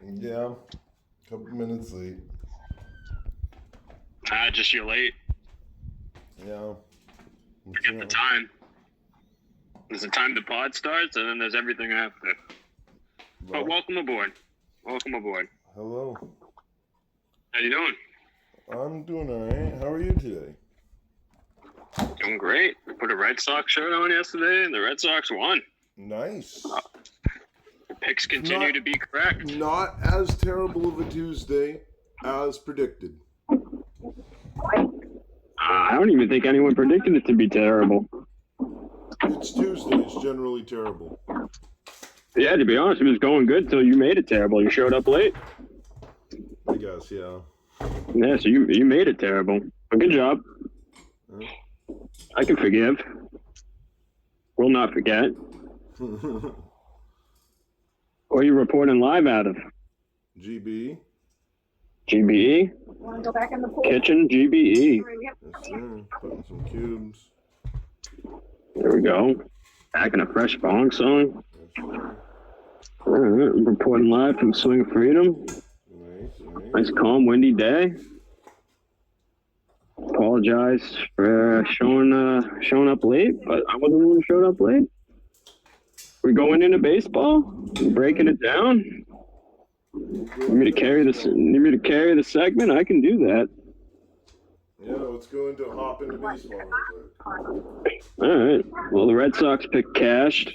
Yeah, couple minutes late. Just you're late. Yeah. Forget the time. There's the time the pod starts, and then there's everything after. But welcome aboard. Welcome aboard. Hello. How you doing? I'm doing all right. How are you today? Doing great. I put a Red Sox shirt on yesterday, and the Red Sox won. Nice. The picks continue to be correct. Not as terrible of a Tuesday as predicted. I don't even think anyone predicted it to be terrible. It's Tuesday. It's generally terrible. Yeah, to be honest, it was going good till you made it terrible. You showed up late. I guess, yeah. Yeah, so you made it terrible. But good job. I can forgive. Will not forget. Or you reporting live out of? GB. GBE. Want to go back in the pool? Kitchen GBE. Yes, sir. Putting some cubes. There we go. Back in a fresh bong song. Yes, sir. All right, reporting live from Swing of Freedom. Nice calm, windy day. Apologize for showing up late, but I wasn't the one who showed up late. We're going into baseball, breaking it down. Need me to carry the segment? I can do that. Yeah, let's go into hop into baseball real quick. All right. Well, the Red Sox pick cashed.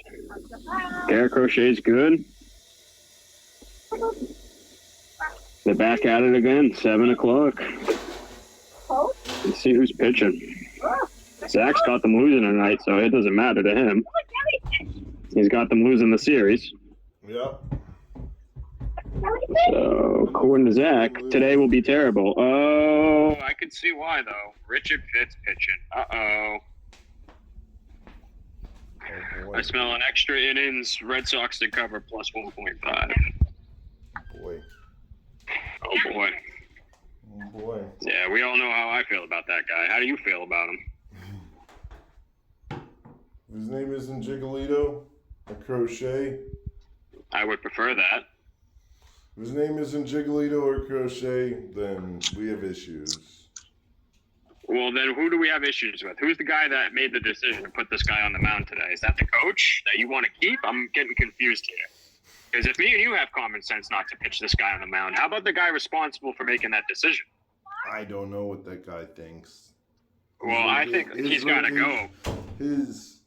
Garrett Crochet's good. They're back at it again. 7 o'clock. Let's see who's pitching. Zach's got them losing tonight, so it doesn't matter to him. He's got them losing the series. Yep. So, according to Zach, today will be terrible. Oh, I can see why, though. Richard Fitz pitching. Uh-oh. I smell an extra innings. Red Sox to cover plus 1.5. Boy. Oh, boy. Oh, boy. Yeah, we all know how I feel about that guy. How do you feel about him? His name isn't Jiggleito or Crochet. I would prefer that. If his name isn't Jiggleito or Crochet, then we have issues. Well, then who do we have issues with? Who's the guy that made the decision to put this guy on the mound today? Is that the coach that you want to keep? I'm getting confused here. Because if me and you have common sense not to pitch this guy on the mound, how about the guy responsible for making that decision? I don't know what that guy thinks. Well, I think he's got to go. His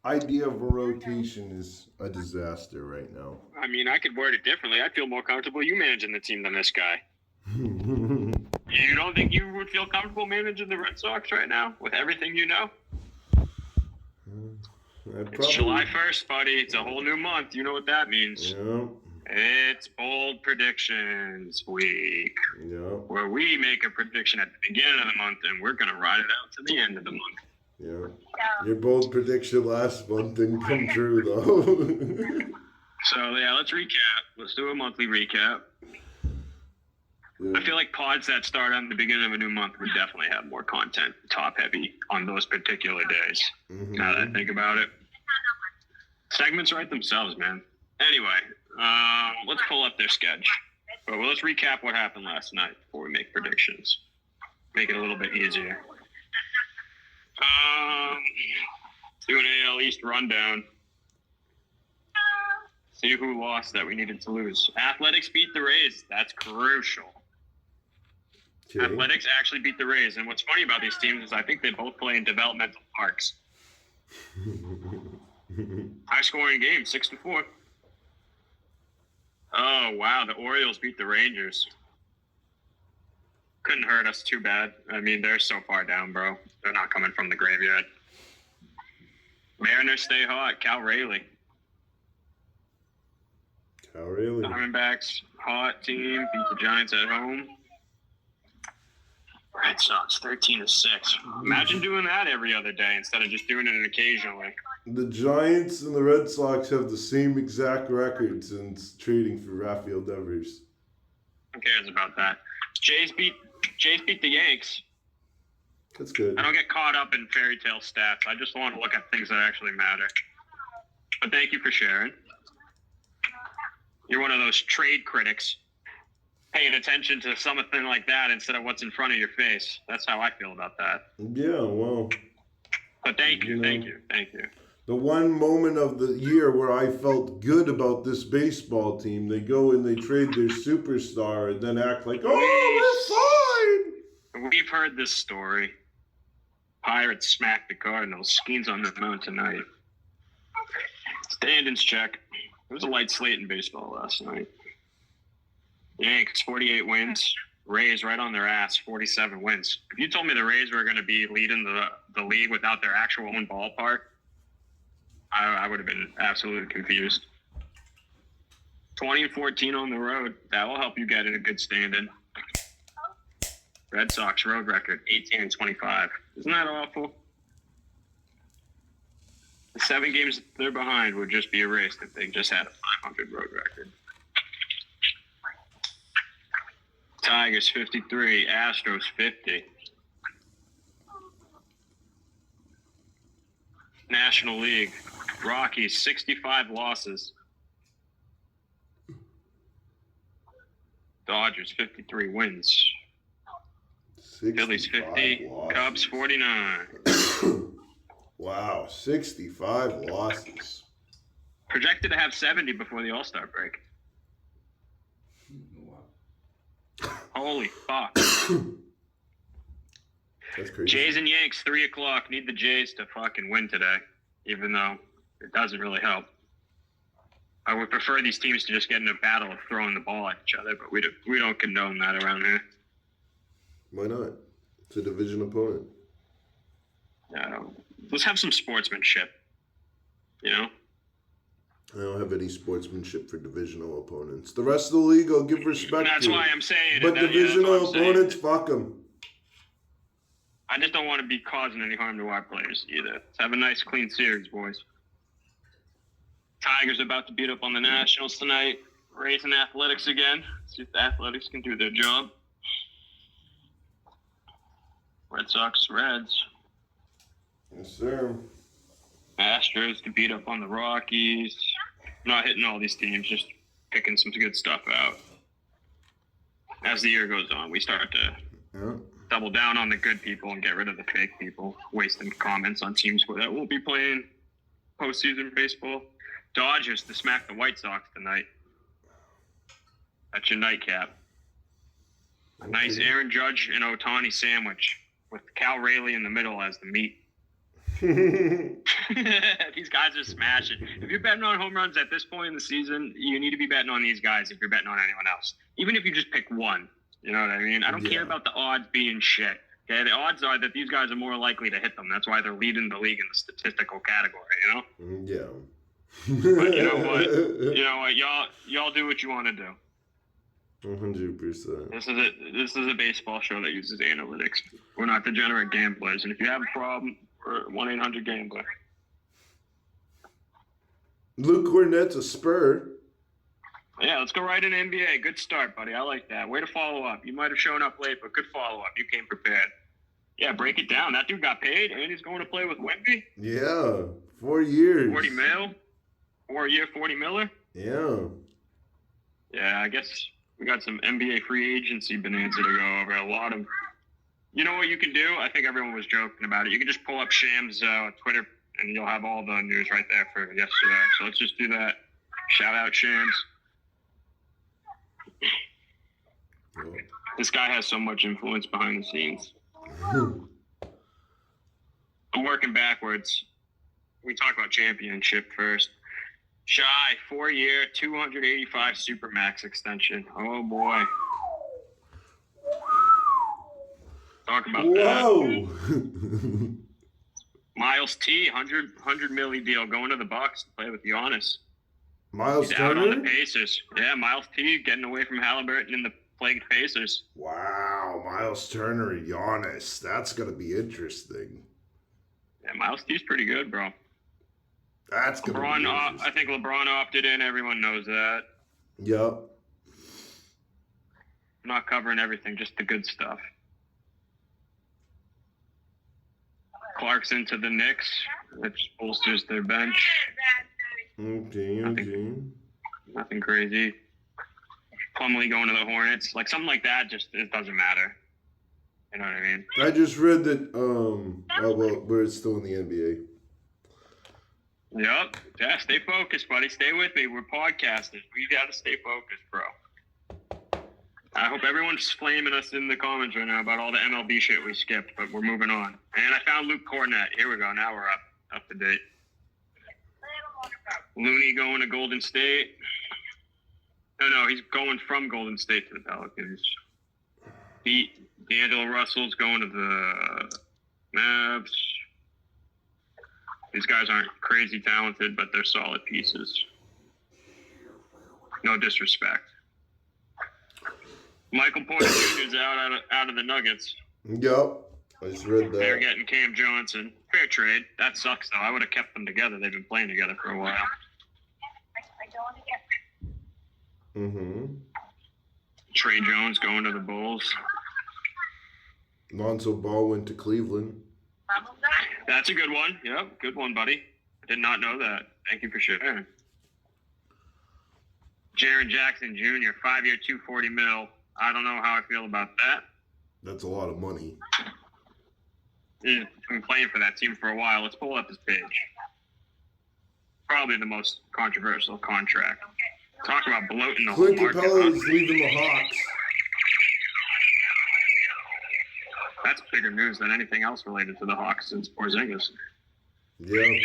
idea of a rotation is a disaster right now. I mean, I could word it differently. I'd feel more comfortable you managing the team than this guy. You don't think you would feel comfortable managing the Red Sox right now with everything you know? It's July 1st, buddy. It's a whole new month. You know what that means. Yeah. It's bold predictions week. Yeah. Where we make a prediction at the beginning of the month and we're going to ride it out to the end of the month. Yeah. Your bold prediction last month didn't come true, though. So, yeah, let's recap. Let's do a monthly recap. Yeah. I feel like pods that start on the beginning of a new month would definitely have more content, top heavy, on those particular days. Now that I think about it. Segments write themselves, man. Anyway, let's pull up their sketch. But let's recap what happened last night before we make predictions. Make it a little bit easier. Do an AL East rundown. See who lost that we needed to lose. Athletics beat the Rays. That's crucial. Okay. Athletics actually beat the Rays. And what's funny about these teams is I think they both play in developmental parks. High-scoring game, 6-4. Oh, wow. The Orioles beat the Rangers. Couldn't hurt us too bad. I mean, they're so far down, bro. They're not coming from the graveyard. Mariners stay hot. Cal Raleigh. Diamondbacks, hot team, beat the Giants at home. Red Sox, 13-6. Imagine doing that every other day instead of just doing it occasionally. The Giants and the Red Sox have the same exact record since trading for Rafael Devers. Who cares about that? Jays beat the Yanks. That's good. I don't get caught up in fairy tale stats. I just want to look at things that actually matter. But thank you for sharing. You're one of those trade critics paying attention to something like that instead of what's in front of your face. That's how I feel about that. Yeah, well. But thank you. The one moment of the year where I felt good about this baseball team, they go and they trade their superstar and then act like, oh, we're fine. We've heard this story. Pirates smacked the Cardinals. Skeens on the mound tonight. Standings check. It was a light slate in baseball last night. Yanks, 48 wins. Rays right on their ass, 47 wins. If you told me the Rays were going to be leading the league without their actual own ballpark, I would have been absolutely confused. 20-14 on the road. That will help you get in a good standing. Red Sox road record, 18-25. Isn't that awful? The 7 games they're behind would just be erased if they just had a 500 road record. Tigers 53, Astros 50. National League, Rockies 65 losses. Dodgers 53 wins. Phillies 50, losses. Cubs 49. Wow, 65 losses. Projected to have 70 before the All-Star break. Holy fuck. That's crazy. Jays and Yanks, 3 o'clock. Need the Jays to fucking win today, even though it doesn't really help. I would prefer these teams to just get in a battle of throwing the ball at each other, but we don't condone that around here. Why not? It's a division opponent. Let's have some sportsmanship, you know? I don't have any sportsmanship for divisional opponents. The rest of the league, I'll give respect That's to. why I'm saying but divisional opponents, fuck them. I just don't want to be causing any harm to our players either. Let's have a nice, clean series, boys. Tigers about to beat up on the Nationals tonight. Rays and Athletics again. See if the Athletics can do their job. Red Sox, Reds. Yes, sir. Astros to beat up on the Rockies. I'm not hitting all these teams, just picking some good stuff out. As the year goes on, we start to double down on the good people and get rid of the fake people, wasting comments on teams that won't be playing postseason baseball. Dodgers to smack the White Sox tonight. That's your nightcap. A nice Aaron Judge and Ohtani sandwich with Cal Raleigh in the middle as the meat. These guys are smashing. If you're betting on home runs at this point in the season, you need to be betting on these guys if you're betting on anyone else. Even if you just pick one. You know what I mean? I don't care about the odds being shit. Okay, the odds are that these guys are more likely to hit them. That's why they're leading the league in the statistical category, you know? Yeah. But you know what? You know what? Y'all do what you want to do. 100%. This is a baseball show that uses analytics. We're not degenerate gamblers. And if you have a problem, we're 1-800-GAMBLER. Luke Cornett's a Spur. Yeah, let's go right into NBA. Good start, buddy. I like that. Way to follow up. You might have shown up late, but good follow-up. You came prepared. Yeah, break it down. That dude got paid, and he's going to play with Wemby? Yeah, 4 years. 40 mil? 4 year, 40 miller? Yeah. Yeah, I guess we got some NBA free agency bonanza to go over. A lot of... You know what you can do? I think everyone was joking about it. You can just pull up Sham's Twitter, and you'll have all the news right there for yesterday. So let's just do that. Shout out Shams. This guy has so much influence behind the scenes. I'm working backwards. We talk about championship first. Shy, 4 year, 285 Supermax extension. Oh boy. Talk about Whoa. that. Miles T, 100 milli deal going to the Bucks to play with Giannis. Miles He's Turner? out on the Pacers. Yeah, Miles T getting away from Halliburton in the plagued Pacers. Wow, Miles Turner and Giannis. That's going to be interesting. Yeah, Miles T's pretty good, bro. That's going to be interesting. I think LeBron opted in. Everyone knows that. Yep. I'm not covering everything, just the good stuff. Clarkson to the Knicks, which bolsters their bench. Okay. Nothing crazy. Plumlee going to the Hornets. Like, something like that, just it doesn't matter. You know what I mean? I just read that, we're still in the NBA. Yep. Yeah, stay focused, buddy. Stay with me. We're podcasting. We got to stay focused, bro. I hope everyone's flaming us in the comments right now about all the MLB shit we skipped, but we're moving on. And I found Luke Cornett. Here we go. Now we're up to date. Looney going to Golden State. No, he's going from Golden State to the Pelicans. D'Angelo Russell's going to the Mavs. These guys aren't crazy talented, but they're solid pieces. No disrespect. Michael Porter Jr. is out of the Nuggets. Yep, I just read that. They're getting Cam Johnson. Fair trade. That sucks, though. I would have kept them together. They've been playing together for a while. Trey Jones going to the Bulls. Lonzo Ball went to Cleveland. That's a good one. Yep, good one, buddy. I did not know that. Thank you for sharing. Jaren Jackson Jr., 5-year, $240 million. I don't know how I feel about that. That's a lot of money. He's been playing for that team for a while. Let's pull up his page. Probably the most controversial contract. Talk about bloating the whole Clint market. Capella is leaving the Hawks. That's bigger news than anything else related to the Hawks since Porzingis. Yeah.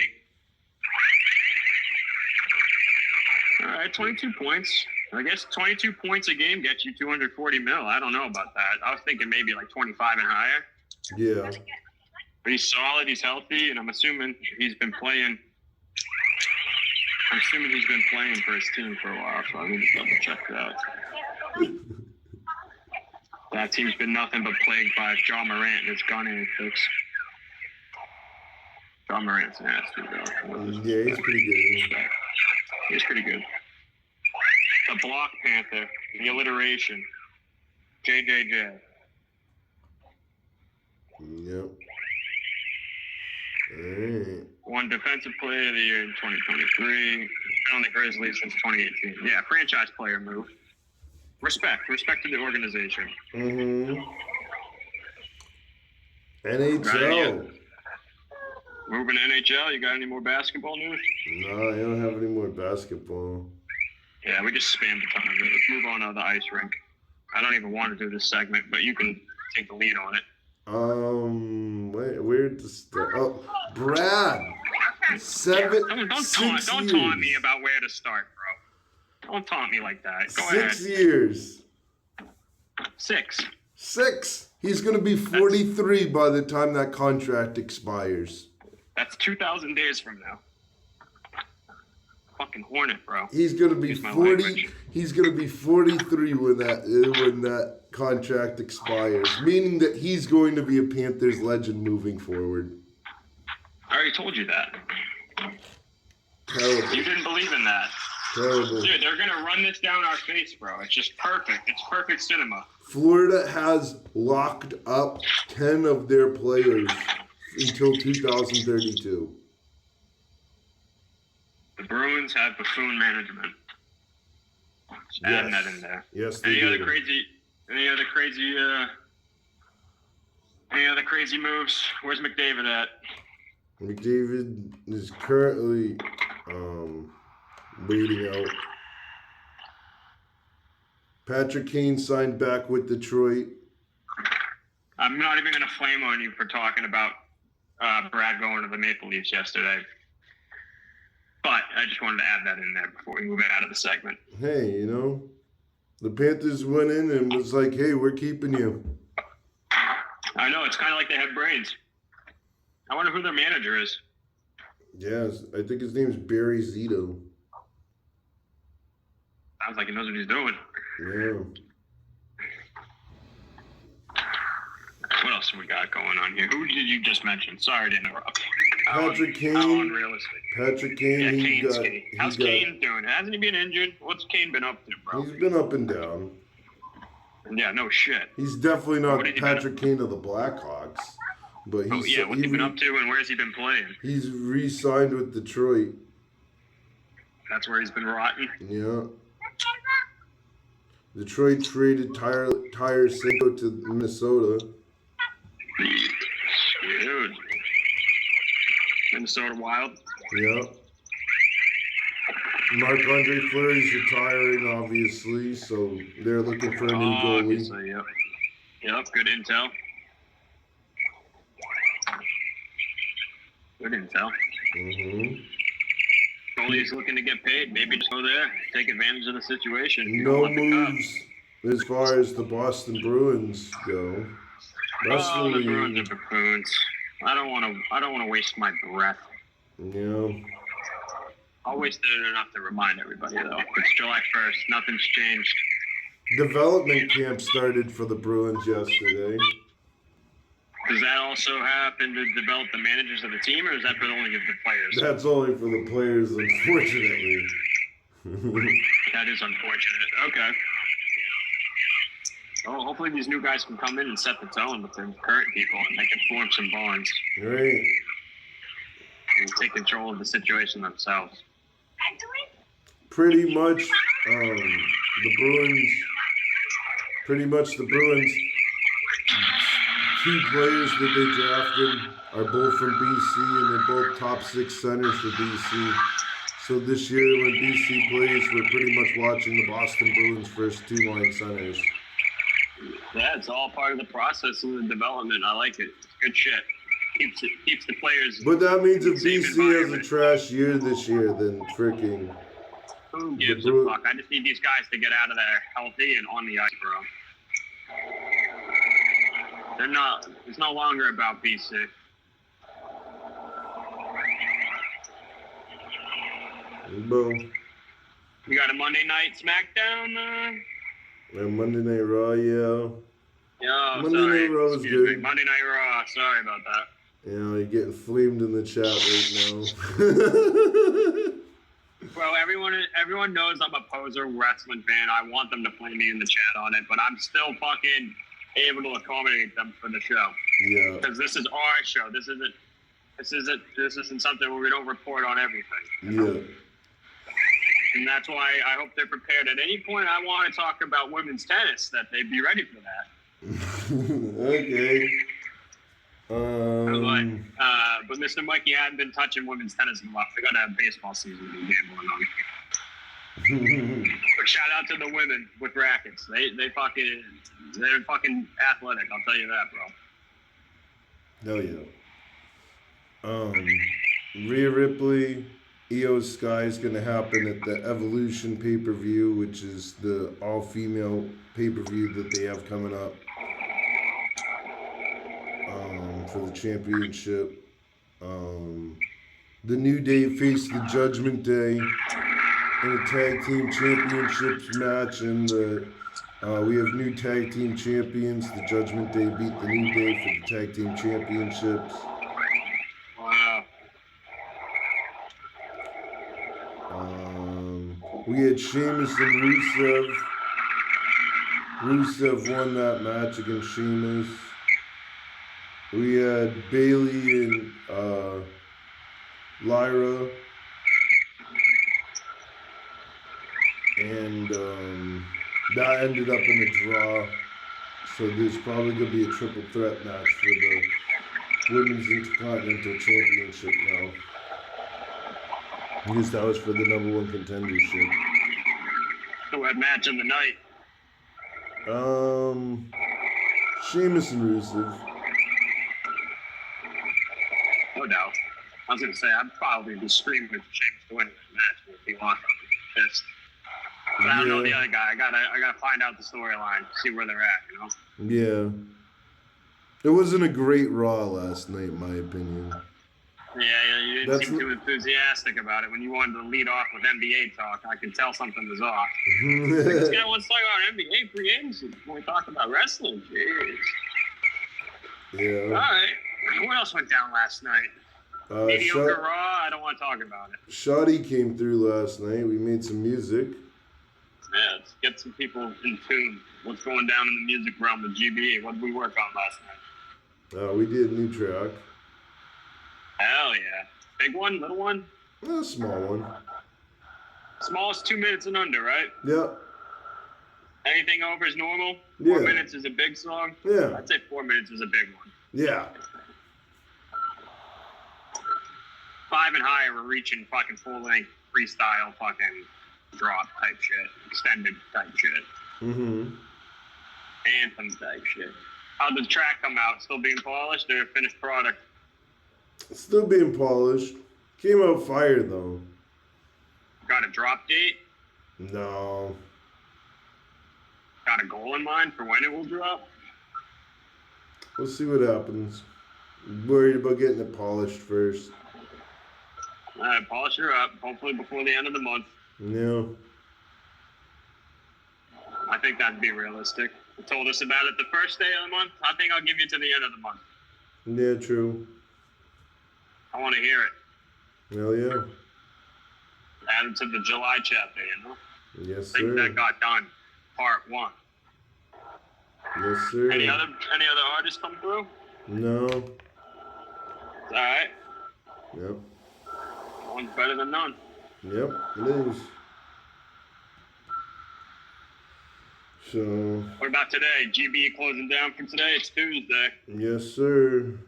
All right, 22 points. I guess 22 points a game gets you $240 million. I don't know about that. I was thinking maybe like 25 and higher. Yeah. But he's solid, he's healthy, and I'm assuming he's been playing. For his team for a while, so I'm going to double check that. That team's been nothing but plagued by John Morant and his gun antics. John Morant's nasty, though. Yeah, he's pretty good. He's pretty good. The Block Panther, the alliteration, JJJ. Yep. All right. Won Defensive Player of the Year in 2023. Been on the Grizzlies since 2018. Yeah, franchise player move. Respect to the organization. NHL. Moving to NHL. You got any more basketball news? No, I don't have any more basketball. Yeah, we just spammed the time. Let's move on to the ice rink. I don't even want to do this segment, but you can take the lead on it. Where to start? Oh, Brad. Don't taunt me about where to start, bro. Don't taunt me like that. Go ahead. 6 years. 6. 6. He's going to be 43 by the time that contract expires. That's 2,000 days from now. Fucking Hornet, bro. He's going to be 40. He's going to be 43 when that contract expires, meaning that he's going to be a Panthers legend moving forward. I already told you that. Terrible. You didn't believe in that. Terrible. Dude, they're going to run this down our face, bro. It's just perfect. It's perfect cinema. Florida has locked up 10 of their players until 2032. The Bruins have buffoon management. Just adding that in there. Yes, they Any do. Any other crazy moves? Where's McDavid at? McDavid is currently waiting out. Patrick Kane signed back with Detroit. I'm not even going to flame on you for talking about Brad going to the Maple Leafs yesterday. But I just wanted to add that in there before we move it out of the segment. Hey, the Panthers went in and was like, hey, we're keeping you. I know, it's kind of like they have brains. I wonder who their manager is. Yes, I think his name's Barry Zito. Sounds like he knows what he's doing. Yeah. What else have we got going on here? Who did you just mention? Sorry to interrupt. Patrick Kane. How unrealistic. Patrick Kane. Yeah, Kane's Kane. How's Kane doing? Hasn't he been injured? What's Kane been up to, bro? He's been up and down. Yeah, no shit. He's definitely not Patrick Kane of the Blackhawks. But what's he been up to and where's he been playing? He's re-signed with Detroit. That's where he's been rotten. Yeah. Detroit traded Tarasenko to Minnesota. Dude. Minnesota Wild. Yeah. Marc-Andre Fleury's retiring, obviously, so they're looking for a new goalie. Obviously, yep. Yep, good intel. Good intel. Mm-hmm. Goalie's looking to get paid. Maybe just go there, take advantage of the situation. No moves as far as the Boston Bruins go. The Bruins are buffoons. I don't want to waste my breath. Yeah. I'll waste it enough to remind everybody, though. It's July 1st. Nothing's changed. Development camp started for the Bruins yesterday. Does that also happen to develop the managers of the team, or is that for only the players? That's only for the players, unfortunately. That is unfortunate. Okay. Well, hopefully these new guys can come in and set the tone with the current people, and they can form some bonds. Right. And take control of the situation themselves. Pretty much the Bruins, two players that they drafted are both from BC, and they're both top 6 centers for BC. So this year when BC plays, we're pretty much watching the Boston Bruins' first 2-line centers. Yeah, it's all part of the process of the development. I like it. It's good shit. Keeps the players. But that means if BC has a trash year this year, then freaking. Who gives a fuck? I just need these guys to get out of there healthy and on the ice, bro. It's no longer about BC. Boom. We got a Monday night SmackDown. And Monday Night Raw, yeah. Yeah, Monday Night Raw was good. Monday Night Raw. Sorry about that. You know, you're getting flamed in the chat right now. Bro, everyone knows I'm a poser wrestling fan. I want them to flame me in the chat on it, but I'm still fucking able to accommodate them for the show. Yeah. Because this is our show. This isn't something where we don't report on everything. Yeah. And that's why I hope they're prepared. At any point I want to talk about women's tennis, that they'd be ready for that. Okay. But Mr. Mikey hadn't been touching women's tennis in a while. They got to have baseball season to be gambling on. But shout out to the women with rackets. They're fucking athletic. I'll tell you that, bro. Hell yeah. Rhea Ripley, Io Sky is going to happen at the Evolution pay-per-view, which is the all-female pay-per-view that they have coming up for the championship. The New Day face the Judgment Day in a tag team championships match, and we have new tag team champions. The Judgment Day beat the New Day for the tag team championships. Wow. We had Sheamus and Rusev. Rusev won that match against Sheamus. We had Bayley and Lyra. And that ended up in a draw. So there's probably going to be a triple threat match for the Women's Intercontinental Championship now. I guess that was for the #1 contendership. So what match of the night? Sheamus and Rusev. No doubt. I was gonna say I'd probably be screaming for Sheamus to win that match if he lost. I'd be pissed. But I don't know the other guy. I gotta find out the storyline, see where they're at. Yeah. It wasn't a great Raw last night, in my opinion. Yeah, you didn't seem too enthusiastic about it when you wanted to lead off with NBA talk. I could tell something was off. This guy wants to talk about NBA free agency before we talk about wrestling. Jeez. Yeah. All right. What else went down last night? Mediocre Raw? I don't want to talk about it. Shoddy came through last night. We made some music. Yeah, let's get some people in tune. What's going down in the music realm with GBE? What did we work on last night? We did a new track. Hell yeah. Big one? Little one? A small one. Smallest 2 minutes and under, right? Yep. Anything over is normal. Yeah. 4 minutes is a big song. Yeah. I'd say 4 minutes is a big one. Yeah. 5 and higher, we're reaching fucking full length freestyle fucking drop type shit, extended type shit, Mm-hmm. anthem type shit. How'd the track come out? Still being polished or finished product? Still being polished. Came out fire though. Got a drop date? No. Got a goal in mind for when it will drop? We'll see what happens. Worried about getting it polished first. Polish her up, hopefully before the end of the month. Yeah. I think that'd be realistic. You told us about it the first day of the month. I think I'll give you to the end of the month. Yeah, true. I want to hear it. Hell yeah. Add it to the July chapter, you know? Yes, I think sir. that got done. Part 1. Yes, sir. Any other artists come through? No. All right. Yep. One's better than none. Yep, it is. So. What about today? GB closing down for today? It's Tuesday. Yes, sir.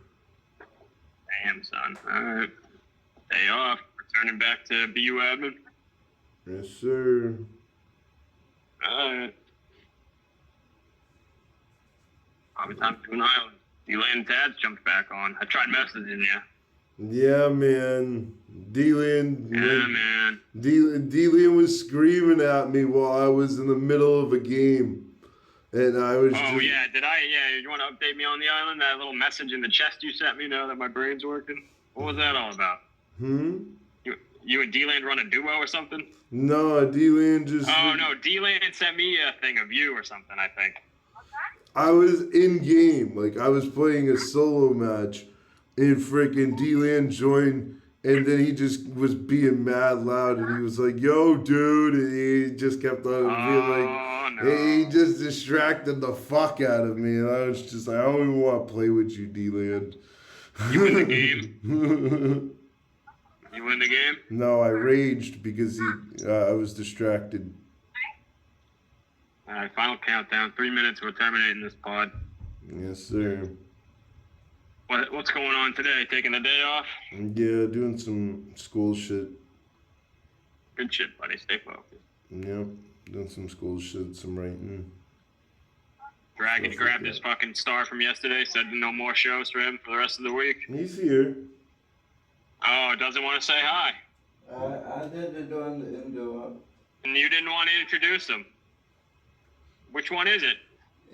Damn, son. All right. Day off. Returning back to BU admin. Yes, sir. All right. Probably time to an island. D-Lane Tads jumped back on. I tried messaging you. Yeah, man. D-Lane. Yeah, man. D-Lane was screaming at me while I was in the middle of a game. And I was Oh, yeah. Yeah, you want to update me on the island? That little message in the chest you sent me now that my brain's working? What was that all about? You and D-Lane run a duo or something? No, D-Lane just... Oh, no. D-Lane sent me a thing of you or something, I think. I was in game. Like, I was playing a solo match. And freaking D-Lane joined... And then he just was being mad loud, and he was like, "Yo, dude!" And he just kept on being like, no. He just distracted the fuck out of me, and I was just like, "I don't even want to play with you, D-Land." You win the game. You win the game. No, I raged because I was distracted. All right, final countdown. 3 minutes. We're terminating this pod. Yes, sir. What's going on today? Taking the day off? Yeah, doing some school shit. Good shit, buddy. Stay focused. Yep, doing some school shit, some writing. Dragon grabbed his fucking star from yesterday, said no more shows for him for the rest of the week. He's here. Oh, doesn't want to say hi. I didn't do it. And you didn't want to introduce him. Which one is it?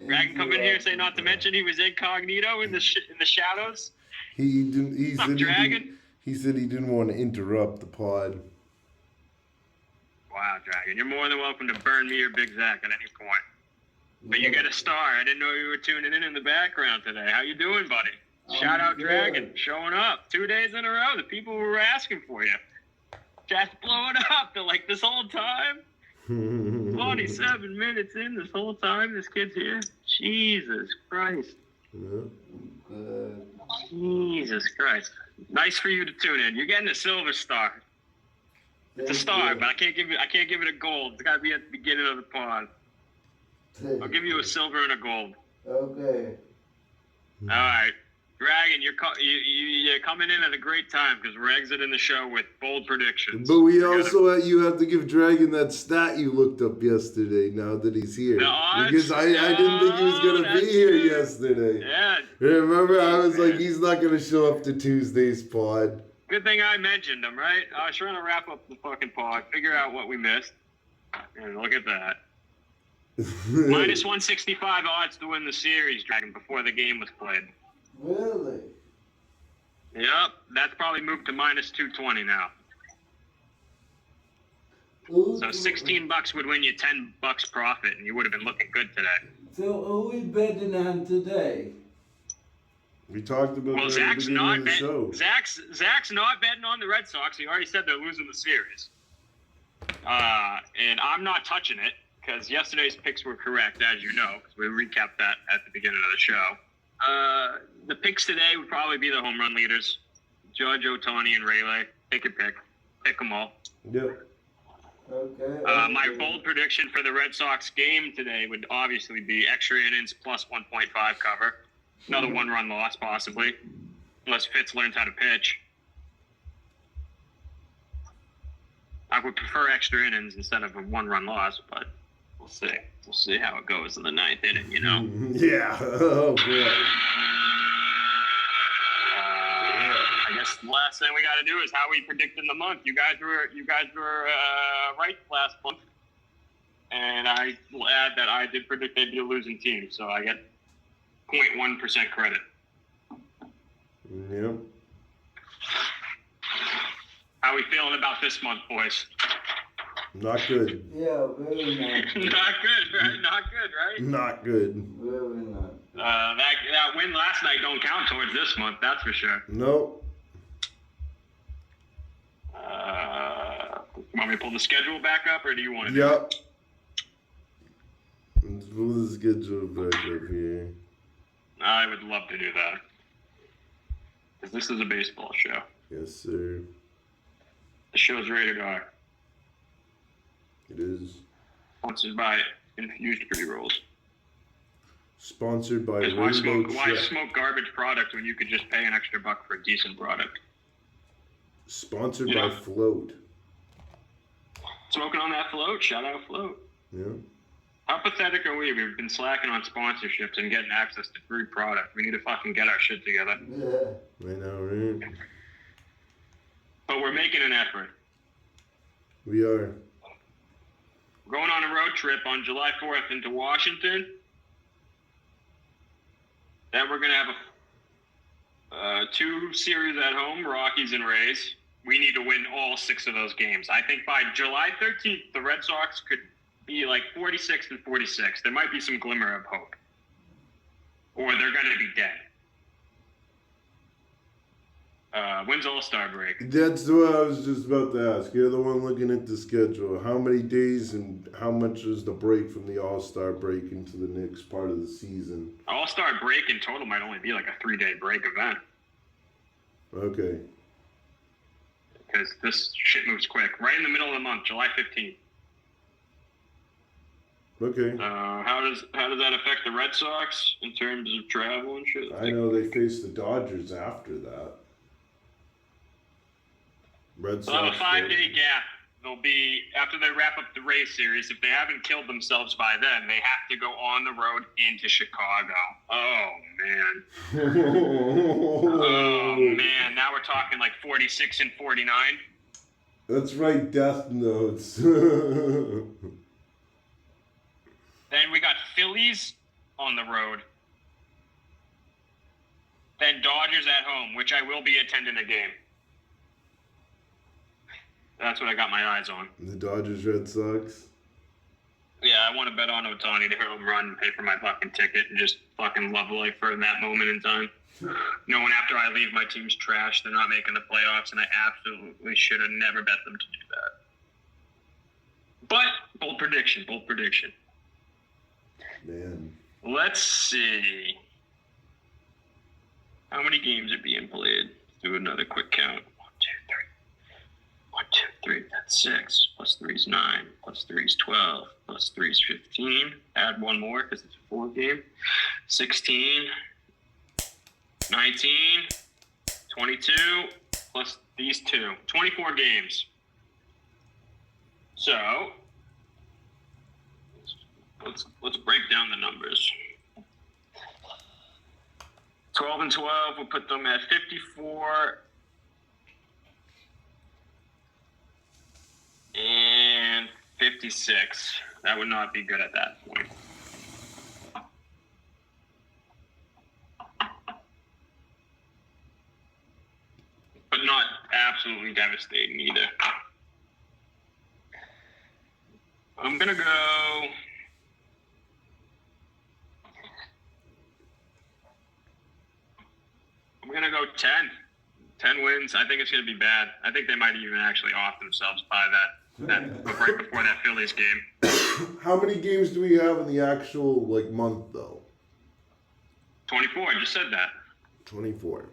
Dragon come in here and say not to mention he was incognito in the shadows? He didn't. He What's up, said Dragon? He said he didn't want to interrupt the pod. Wow, Dragon. You're more than welcome to burn me or Big Zach at any point. But you get a star. I didn't know you were tuning in the background today. How you doing, buddy? Shout out Dragon. Showing up. 2 days in a row. The people were asking for you. Chat's blowing up. They're like, this whole time? 27 minutes in this whole time this kid's here? Jesus Christ. Yeah. Jesus Christ. Nice for you to tune in. You're getting a silver star. It's a star, but I can't give it a gold. It's gotta be at the beginning of the pod. I'll give you a silver and a gold. Okay. All right. Dragon, you're coming in at a great time because we're exiting the show with bold predictions. But you have to give Dragon that stat you looked up yesterday. Now that he's here, because I didn't think he was gonna be here yesterday. Yeah. Remember, I was like, he's not gonna show up to Tuesday's pod. Good thing I mentioned him, right? I was trying to wrap up the fucking pod, figure out what we missed, and look at that. Minus 165 odds to win the series, Dragon, before the game was played. Really? Yep, that's probably moved to minus 220 now. Ooh, So $16 would win you $10 profit, and you would have been looking good today. So are we betting on today? We talked about Well, that at the beginning of the show. Zach's not betting on the Red Sox. He already said they're losing the series. And I'm not touching it because yesterday's picks were correct, as you know, because we recapped that at the beginning of the show. The picks today would probably be the home run leaders, Judge, Ohtani, and Rayleigh. Take your pick. Pick them all. Yep. Okay. My okay. bold prediction for the Red Sox game today would obviously be extra innings plus 1.5 cover. Another one-run loss, possibly, unless Fitz learns how to pitch. I would prefer extra innings instead of a one-run loss, but we'll see. We'll see how it goes in the ninth inning, you know? Yeah. Oh, boy. I guess the last thing we got to do is how we predicted the month. You guys were right last month, and I will add that I did predict they'd be a losing team, so I get 0.1% credit. Yep. How we feeling about this month, boys? Not good. Yeah, very nice. Not good, right? Not good, right? Not good. Very nice. That win last night don't count towards this month, that's for sure. Nope. Want me to pull the schedule back up, or do you want to? Yep. Let's pull the schedule back up here. I would love to do that. Because this is a baseball show. Yes, sir. The show's rated R. It is. Sponsored by Infused Pre-Rolls. Sponsored by Because Rainbow why Check. smoke garbage product when you could just pay an extra buck for a decent product? Sponsored Yeah. by Float. Smoking on that float? Shout out Float. Yeah. How pathetic are we? We've been slacking on sponsorships and getting access to free product. We need to fucking get our shit together. Yeah. I know, right? But we're making an effort. We are. We're going on a road trip on July 4th into Washington. Then we're going to have a 2 series at home, Rockies and Rays. We need to win all 6 of those games. I think by July 13th, the Red Sox could be like 46 and 46. There might be some glimmer of hope. Or they're going to be dead. When's All-Star break? That's what I was just about to ask. You're the one looking at the schedule. How many days and how much is the break from the All-Star break into the next part of the season? All-Star break in total might only be like a 3-day break event. Okay. Because this shit moves quick. Right in the middle of the month, July 15th. Okay. How does that affect the Red Sox in terms of travel and shit? I know they face the Dodgers after that. Red They'll have Sox. a 5-day gap. They'll be, after they wrap up the Rays series, if they haven't killed themselves by then, they have to go on the road into Chicago. Oh, man. Oh, man. Now we're talking like 46 and 49. Let's write death notes. Then we got Phillies on the road. Then Dodgers at home, which I will be attending a game. That's what I got my eyes on. The Dodgers, Red Sox. Yeah, I want to bet on Ohtani to hit a home run and pay for my fucking ticket and just fucking love life for that moment in time. Knowing after I leave, my team's trash, they're not making the playoffs, and I absolutely should have never bet them to do that. But, bold prediction. Man. Let's see. How many games are being played? Let's do another quick count. 1, 2, 3. That's 6. Plus 3 is 9. Plus 3 is 12. Plus 3 is 15. Add one more because it's a 4 game. 16. 19. 22. Plus these 2. 24 games. So, let's break down the numbers. 12 and 12, we'll put them at 54 and 56. That would not be good at that point. But not absolutely devastating either. I'm going to go... I'm going to go 10. 10 wins. I think it's going to be bad. I think they might even actually off themselves by that right before that Phillies game. How many games do we have in the actual month though? 24. I just said that. 24.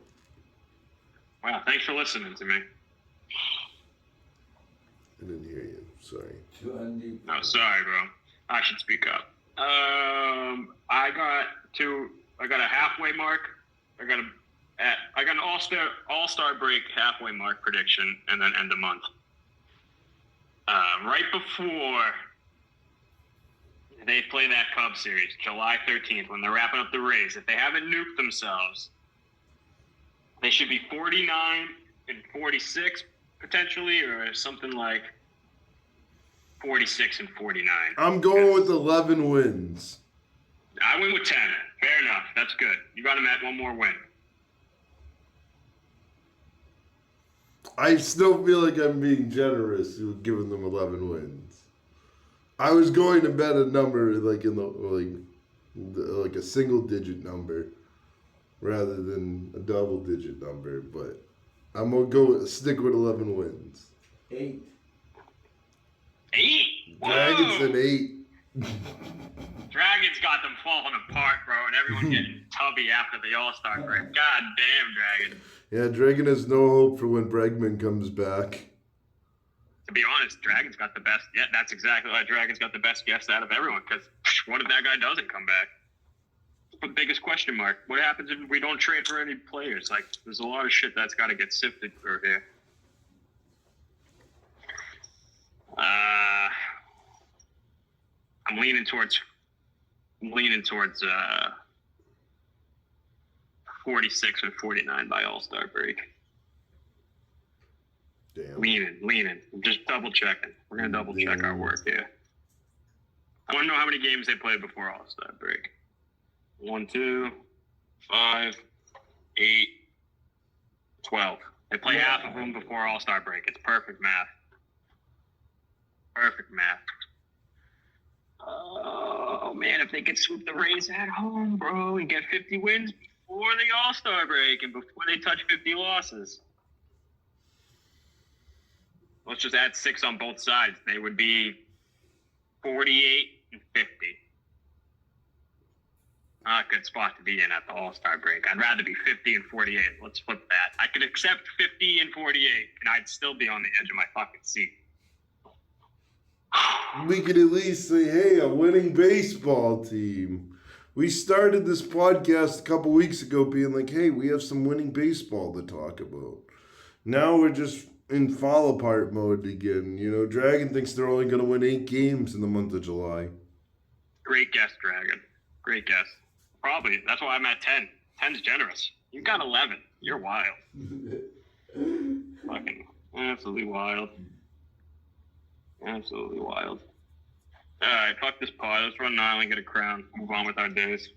Wow. Thanks for listening to me. I didn't hear you. Sorry. No, sorry, bro. I should speak up. I got a halfway mark. I got an all-star break halfway mark prediction, and then end of month. Right before they play that Cubs series, July 13th, when they're wrapping up the race, if they haven't nuked themselves, they should be 49 and 46 potentially, or something like 46 and 49. I'm going with 11 wins. I went with 10. Fair enough. That's good. You got them at one more win. I still feel like I'm being generous with giving them 11 wins. I was going to bet a number like a single digit number rather than a double digit number, but I'm gonna stick with 11 wins. 8. 8? Dragons an 8. Dragons got them falling apart, bro, and everyone getting tubby after the All-Star break. God damn, Dragon. Yeah, Dragon has no hope for when Bregman comes back. To be honest, Dragon's got the best. Yeah, that's exactly why Dragon's got the best guess out of everyone. Because what if that guy doesn't come back? That's the biggest question mark. What happens if we don't trade for any players? Like, there's a lot of shit that's got to get sifted through here. I'm leaning towards 46 and 49 by All-Star break. Damn. Leaning. I'm just double checking. We're gonna double check our work here. I want to know how many games they played before All-Star break. 1, 2, 5, 8, 12. They play half of them before All-Star break. It's perfect math. Perfect math. Oh man, if they could sweep the Rays at home, bro, and get 50 wins before the All-Star break and before they touch 50 losses. Let's just add 6 on both sides. They would be 48 and 50. Not a good spot to be in at the All-Star break. I'd rather be 50 and 48. Let's flip that. I could accept 50 and 48, and I'd still be on the edge of my fucking seat. We could at least say, hey, a winning baseball team. We started this podcast a couple weeks ago being like, hey, we have some winning baseball to talk about. Now we're just in fall apart mode again. You know, Dragon thinks they're only going to win 8 games in the month of July. Great guess, Dragon. Great guess. Probably. That's why I'm at 10. 10's generous. You got 11. You're wild. Fucking absolutely wild. Absolutely wild. Alright, fuck this pod. Let's run an island, get a crown. Move on with our days.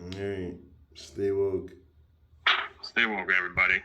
Alright. Stay woke. Stay woke, everybody.